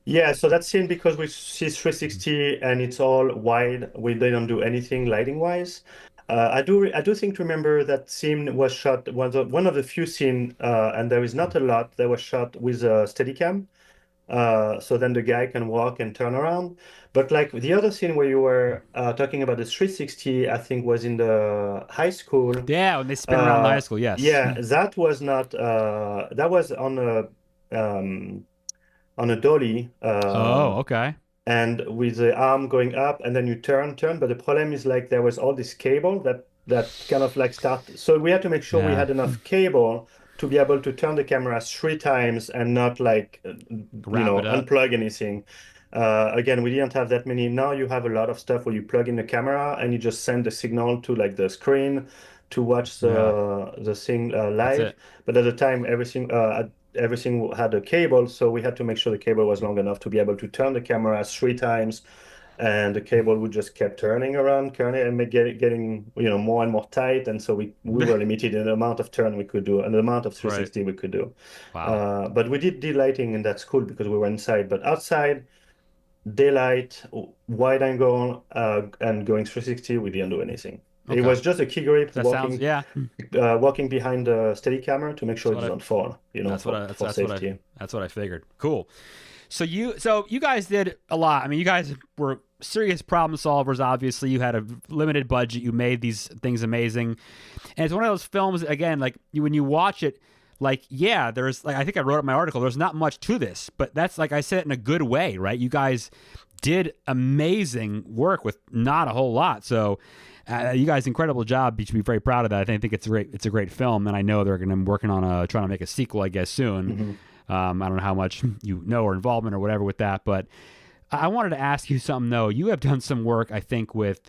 Yeah, so that scene because we see 360 and it's all wide, we didn't do anything lighting wise. I do think to remember that scene was shot one of the few scene, and there is not a lot that was shot with a Steadicam. So then the guy can walk and turn around. But like the other scene where you were talking about the 360, I think was in the high school. Yeah, when they spin around in the high school. Yes. Yeah, that was not that was um, on a dolly. Oh, okay. And with the arm going up and then you turn, but the problem is like there was all this cable that kind of like start, so we had to make sure we Yeah. had enough cable to be able to turn the camera 3 times and not like Wrap it up. unplug anything. Again, we didn't have that many. Now you have a lot of stuff where you plug in the camera and you just send the signal to like the screen to watch Yeah. the thing That's live. it. But at the time, everything had a cable, so we had to make sure the cable was long enough to be able to turn the camera 3 times, and the cable would just kept turning around, turning and getting more and more tight, and so we were limited in the amount of turn we could do and the amount of Right. 360 we could do. Wow. But we did lighting in that school because we were inside, but outside, daylight, wide angle, and going 360, we didn't do anything. It Okay. was just a key grip That sounds yeah. walking behind the steady camera to make That's sure it what I doesn't fall, that's what I for safety. that's what I figured. Cool. So you guys did a lot. I mean, you guys were serious problem solvers. Obviously, you had a limited budget. You made these things amazing, and it's one of those films. Again, like when you watch it, like yeah, there's like I think I wrote in my article. There's not much to this, but that's like I said it in a good way, right? You guys did amazing work with not a whole lot. So. You guys, incredible job. You should be very proud of that. I think it's a great. It's a great film, and I know they're going to be working on trying to make a sequel. I guess soon. Hmm. I don't know how much you know or involvement or whatever with that, but I wanted to ask you something though. You have done some work, I think, with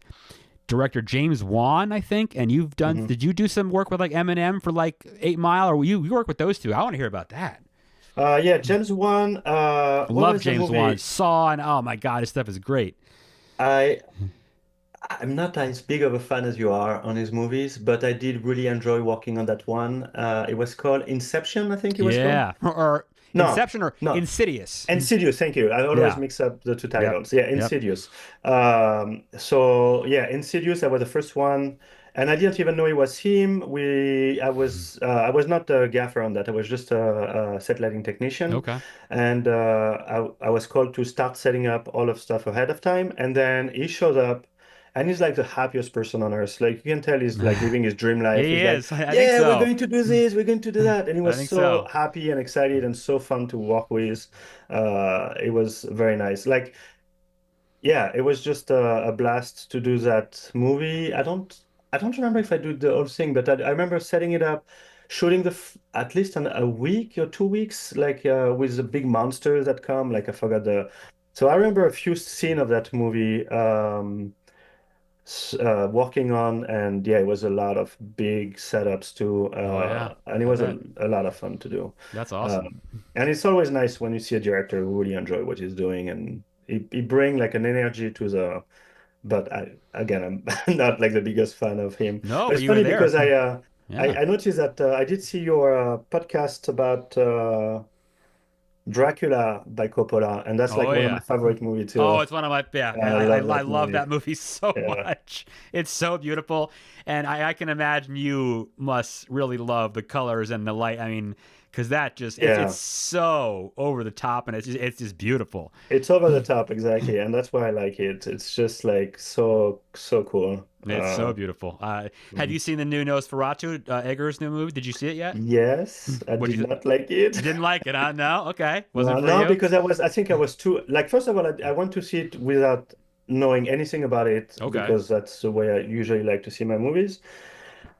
director James Wan, I think, and you've done. Hmm. Did you do some work with like Eminem for like 8 Mile, or you work with those two? I want to hear about that. Yeah, James Wan. What Love was the James Wan. movie? Saw and oh my god, his stuff is great. I I'm not as big of a fan as you are on his movies, but I did really enjoy working on that one. It was called Inception, I think it was called. Yeah, or No, Inception or no, Insidious. Insidious. Thank you. I always Yeah. mix up the two Yep. titles. Yeah, Yep. Insidious. So yeah, Insidious. That was the first one, and I didn't even know it was him. I was not a gaffer on that. I was just a set lighting technician, Okay. and I was called to start setting up all of stuff ahead of time. And then he showed up, and he's like the happiest person on earth. Like you can tell he's like living his dream life. He He's like, is. I think "Yeah, we're so. going to do this. We're going to do that," and he I was think so so. happy and excited and so fun to work with. It was very nice. Like. Yeah, it was just a blast to do that movie. I don't remember if I did the whole thing, but I remember setting it up, shooting the f at least a week or 2 weeks, like with the big monsters that come. Like I forgot the. So I remember a few scenes of that movie working on, and yeah, it was a lot of big setups too, Oh yeah, and it I was bet. a lot of fun to do. That's Uh, awesome. and it's always nice when you see a director who really enjoy what he's doing, and he bring like an energy to the. But again, I'm not like the biggest fan of him. No, But but it's you were funny there. because Yeah. I noticed that I did see your podcast about Dracula by Coppola, and that's like Oh one of my yeah. favorite movies Oh, too. it's one of my yeah. I I love I that love movie. that movie so Yeah. much. It's so beautiful, and I can imagine you must really love the colors and the light. I mean, because that just it's Yeah. so over the top, and it's just beautiful. It's over the top, exactly, and that's why I like it. It's just like so cool. It's so beautiful. Have Mhm. you seen the new Nosferatu, Eggers' new movie? Did you see it yet? Yes, I What did do you not like it. didn't like it? Huh? No. Okay. Wasn't No, for no, you. because I think I was too, like, first of all, I went to see it without knowing anything about it Okay. because that's the way I usually like to see my movies.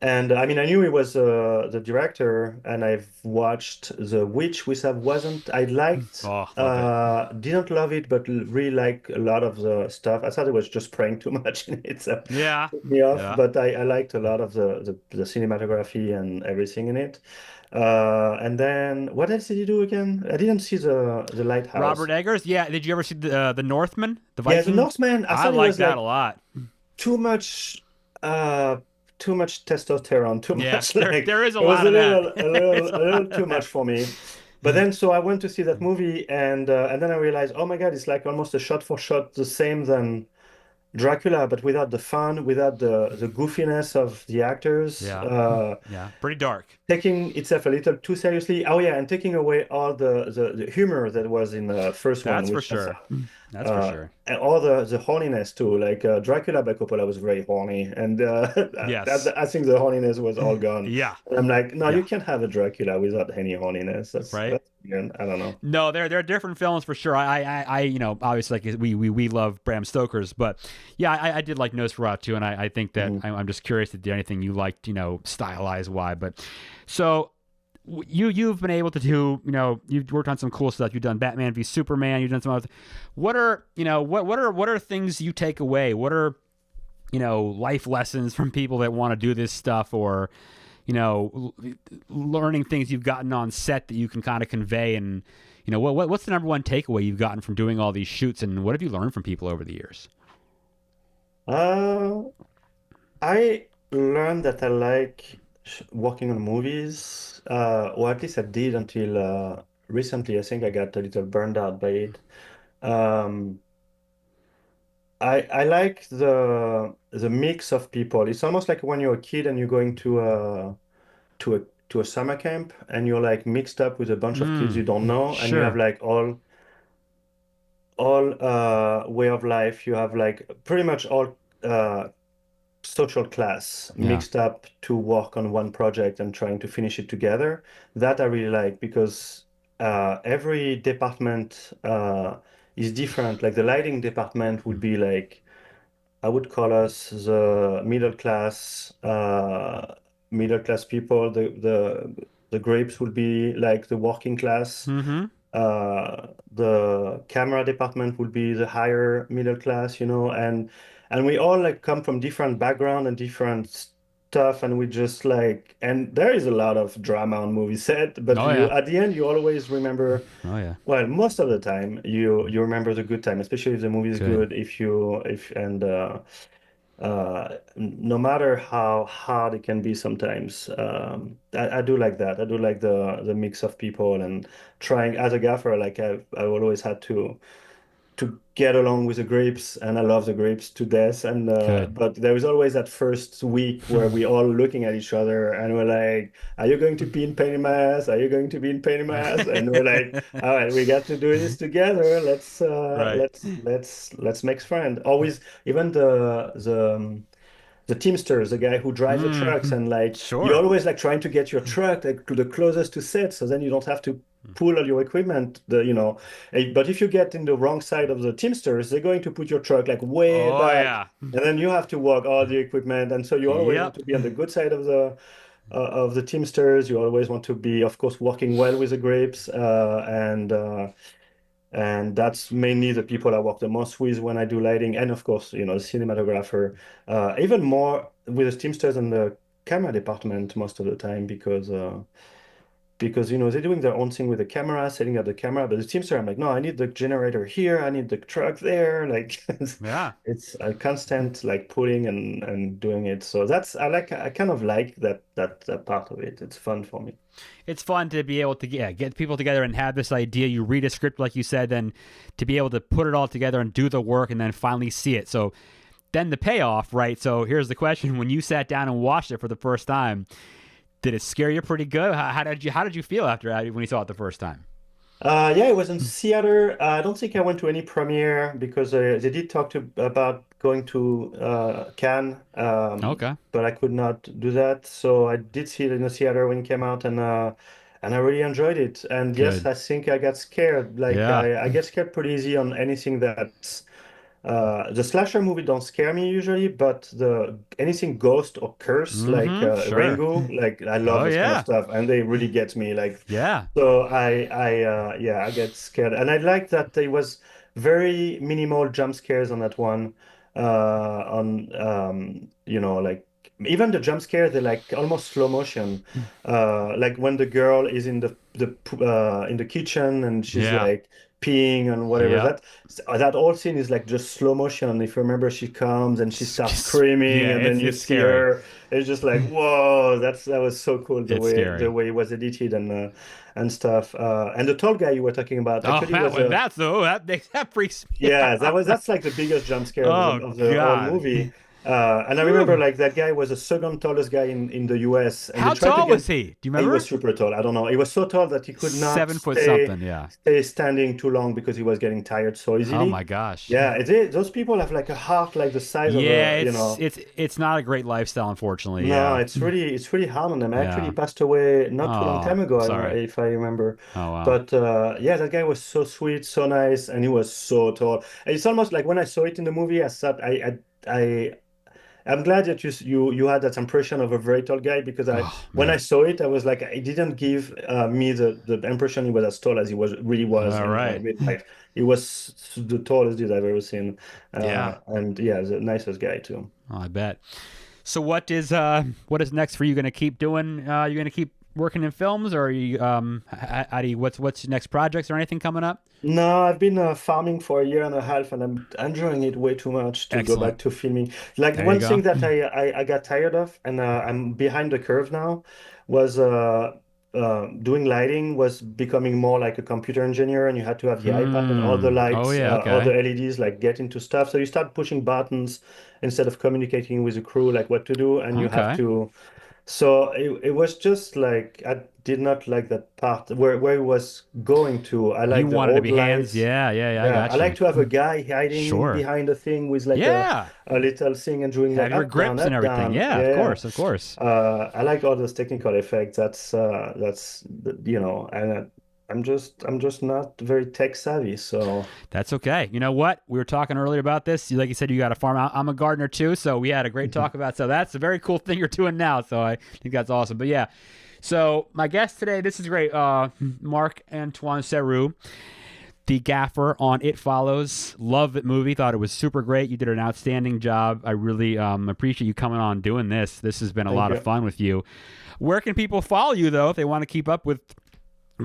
And I mean, I knew he was the director, and I've watched The Witch, which I wasn't, I liked, Oh, loved it. didn't love it, but really like a lot of the stuff. I thought it was just praying too much in it, so Yeah. took me off. Yeah. But I liked a lot of the cinematography and everything in it. And then what else did he do again? I didn't see the Robert Lighthouse. Eggers. Yeah. Did you ever see the Northman, the Yeah, the Viking? Northman. I I thought it like was that a like lot. too much uh too much testosterone, too Yeah. much There like there is a it was lot of that. There's a a little lot too of much that. for me. But then so I went to see that movie, and then I realized, oh my God, it's like almost a shot for shot the same than Dracula, but without the fun, without the goofiness of the actors. Yeah. Yeah. Pretty dark. Taking itself a little too seriously. Oh yeah, and taking away all the humor that was in the first one, That's for which I sure. thought That's for sure. and all the horniness too. Like Dracula by Coppola was very horny, and Yes. I think the horniness was all gone. Yeah. And I'm like, no, Yeah. you can't have a Dracula without any horniness. Right. That's weird. I don't know. No, they're different films for sure. Obviously, like we love Bram Stoker's, but yeah, I did like Nosferatu, and I think that Mhm. I'm just curious if there anything you liked, stylized why. But so you've been able to do, you've worked on some cool stuff. You've done Batman v Superman. You've done some other. What are what are things you take away? What are life lessons from people that want to do this stuff, or learning things you've gotten on set that you can kind of convey, and what's the number one takeaway you've gotten from doing all these shoots, and what have you learned from people over the years? Uh, I learned that I like working on movies, or at least I did until recently. I think I got a little burned out by it. Um, I like the mix of people. It's almost like when you're a kid and you're going to a to a summer camp and you're like mixed up with a bunch of kids you don't know, and you have Sure. like all way of life. You have like pretty much all social class Yeah. mixed up to work on one project and trying to finish it together. That I really like because every department is different. Like the lighting department would be like I would call us the middle class people. The grapes would be like the working class. Mm-hmm. The camera department would be the higher middle class, and we all like come from different background and different stuff, and we just like, and there is a lot of drama on movie set, but Oh you yeah. at the end you always remember, Oh yeah. well, most of the time you remember the good time, especially if the movie is Good. good, if and no matter how hard it can be sometimes, I do like that. I do like the mix of people and trying as a gaffer, like I've always had to. to get along with the grapes, and I love the grapes to death. And Good. but there was always that first week where we all looking at each other and we're like, "Are you going to be in Pennymas? Are you going to be in Pennymas?" And we're like, "All right, we got to do this together. Right. Let's make friends." Always, even the Teamsters, the guy who drives the trucks, Hmm. and like you're Sure. always like trying to get your truck like to the closest to set, so then you don't have to pull all your equipment. But if you get in the wrong side of the Teamsters, they're going to put your truck like way Oh back, yeah. and then you have to walk all the equipment. And so you always want Yep. to be on the good side of the Teamsters. You always want to be, of course, working well with the grapes, and that's mainly the people I work the most with when I do lighting, and of course, the cinematographer, even more with the Teamsters and the camera department most of the time because they're doing their own thing with the camera, setting up the camera. But the Teamster, I'm like, no, I need the generator here, I need the truck there. Like Yeah. it's a constant like pulling and doing it. So I kind of like that part of it. It's fun for me. It's fun to be able to get people together and have this idea. You read a script like you said, then to be able to put it all together and do the work and then finally see it. So then the payoff, right? So here's the question: when you sat down and watched it for the first time, did it scare you pretty good? How did you feel after when you saw it the first time? Yeah, it was in theater. I don't think I went to any premiere because they did talk about going to Cannes, Okay. but I could not do that. So I did see it in the theater when it came out, and I really enjoyed it. And yes, Good. I think I got scared. Like Yeah. I get scared pretty easy on anything that's the slasher movie don't scare me usually, but the anything ghost or curse like Mm-hmm. Sure. Ringo, like I love Oh this kind of yeah. stuff, and they really get me. Like Yeah. so, yeah, I get scared, and I like that there was very minimal jump scares on that one. Like even the jump scare, they're like almost slow motion. Like when the girl is in in the kitchen and she's Yeah. like peeing and whatever. Yep. That whole scene is like just slow motion. If you remember, she comes and she starts Yeah. screaming, and then It's you it's see scary. her. It's just like, whoa, that was so cool the It's way the scary. way it was edited and stuff. And the tall guy you were talking about Oh, actually that was one. a That freaks me yeah, out. that's like the biggest jump scare of Oh the whole God. movie. And I remember Whew. like that guy was the second tallest guy in the US, and they How tried to tall was get. he? Do you He was remember? super tall. I don't know. He was so tall that he could not 7 foot something. Yeah. stay standing too long because he was getting tired so Oh easily. my gosh. Yeah, those people have like a heart like the size of Yeah, a, it's not a great lifestyle, unfortunately. no, Yeah. it's really hard on them. Actually, he Yeah. passed away not too long Oh, time ago, I don't know sorry. if I remember. Oh wow. But yeah, that guy was so sweet, so nice, and he was so tall. And it's almost like when I saw it in the movie, I thought I'm glad that you had that impression of a very tall guy because I Oh when I man. saw it, I was like, it didn't give me the impression he was as tall as really was All in right. real life. He was the tallest dude I've ever seen, Yeah. and yeah, the nicest guy too. Oh, I bet. So what is next for you? Going to keep doing? You going to keep working in films, or are you how do you, what's your next projects or anything coming up? No, I've been farming for a year and a half, and I'm enjoying it way too much to go Excellent. back to filming. Like There you one go. thing that I got tired of, and I'm behind the curve now, was doing lighting was becoming more like a computer engineer, and you had to have the iPad and all the Hmm. Oh lights, yeah. all the Okay. LEDs, like get into stuff. So you start pushing buttons instead of communicating with the crew, like what to do, and you have Okay. to. So it was just like I did not like that part where it was going to. I You like the wanted to old be hands. lights. Yeah. Yeah. Yeah. I Yeah, I got like you. to have a guy hiding Sure. behind a thing with like Yeah. a little thing and doing like Have your grips and up, everything. down. Yeah. Of Yeah. course. Of course. I like all those technical effects. And I'm just not very tech savvy. So That's okay. You know what? We were talking earlier about this. Like you said, you got a farm. I'm a gardener too, so we had a great talk about. So that's a very cool thing you're doing now. So I think that's awesome. But yeah, so my guest today, this is great. Marc-Antoine Serou, the gaffer on It Follows. Love that movie. Thought it was super great. You did an outstanding job. I really appreciate you coming on and doing this. This has been a thank lot of you. fun with you. Where can people follow you though if they want to keep up with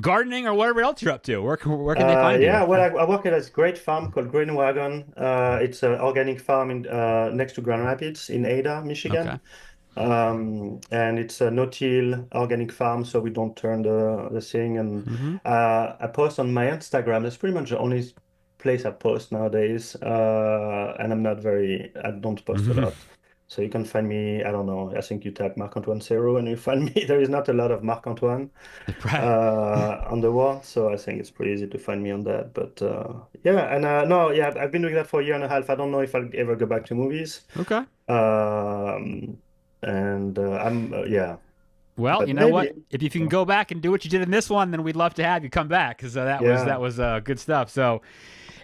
gardening or whatever else you're up to? Where can they find you? Yeah, well, I work at a great farm called Green Wagon. It's an organic farm in next to Grand Rapids in Ada, Michigan. Okay. And it's a no-till organic farm, so we don't turn the thing. And Mm-hmm. I post on my Instagram. That's pretty much the only place I post nowadays, and I don't post a lot. So you can find me, I don't know, I think you type Marc-Antoine Serou and you find me. There is not a lot of Marc-Antoine Right. on the wall, so I think it's pretty easy to find me on that. But yeah, and no, yeah, I've been doing that for a year and a half. I don't know if I'll ever go back to movies. Okay. And yeah, Well, but you know what? maybe. If you can go back and do what you did in this one, then we'd love to have you come back because that Yeah. was good stuff. So,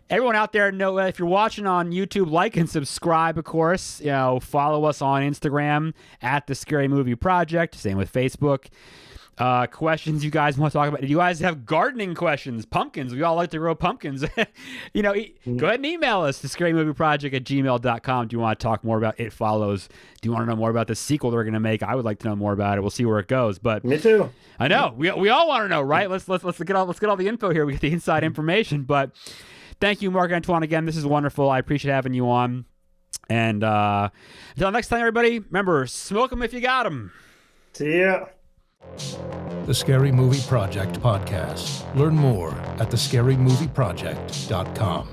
everyone out there, know if you're watching on YouTube, like and subscribe. Of course, follow us on Instagram at the Scary Movie Project. Same with Facebook. Questions you guys want to talk about? Do you guys have gardening questions? Pumpkins? We all like to grow pumpkins. Go ahead and email us to scarymovieproject@gmail.com. Do you want to talk more about It Follows? Do you want to know more about the sequel they're going to make? I would like to know more about it. We'll see where it goes. But Me too. I know we all want to know, right? Let's get all the info here. We get the inside information. But thank you, Marc-Antoine, again. This is wonderful. I appreciate having you on. And until next time, everybody, remember, smoke them if you got them. See ya. The Scary Movie Project podcast. Learn more at thescarymovieproject.com.